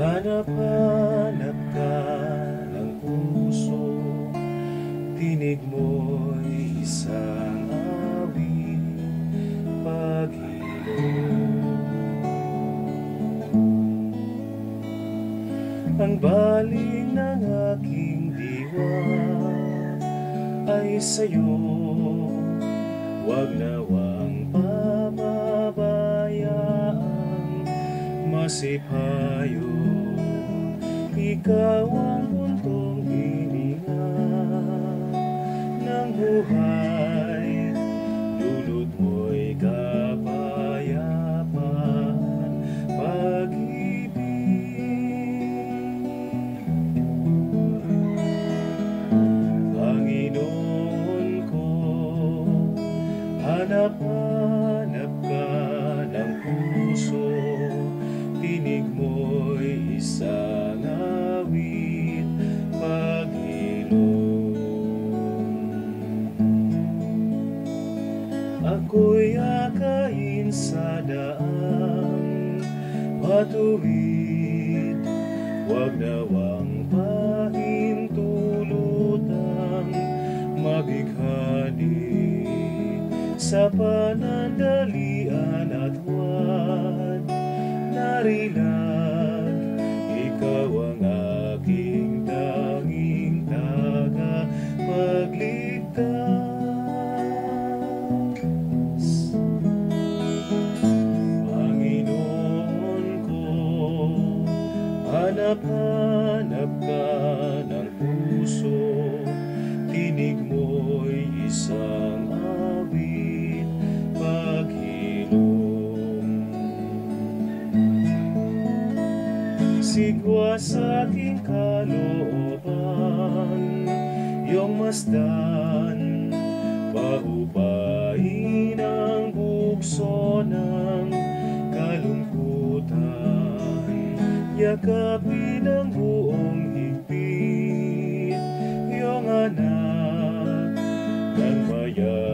Hanap-hanap ka ng puso, tinig mo'y isang awit, paghilom. Ang baling ng aking diwa ay sa'yo, wag nawang pababayaang masipayo. Ikaw ang puntong hininga ng buhay, dulot mo'y kapayapaan, pag-ibig. Panginoon ko, hanap-hanap ka ng puso, tinig mo'y isang awit, paghilom. Ako'y akayin sa daang matuwid, wag nawang pahintulutang mabighani sa panandalian at huwag narilag. Ikaw ang aking tanging tagapagligtas. Panginoon ko, hanap-hanap ka ng puso, tinig mo'y isang awit, paghilom. Sigwa sa aking kalooban, iyong masdan, paupain ang bukso ng kalungkutan. Yakapin ang buong higpit, iyong anak ng bayan.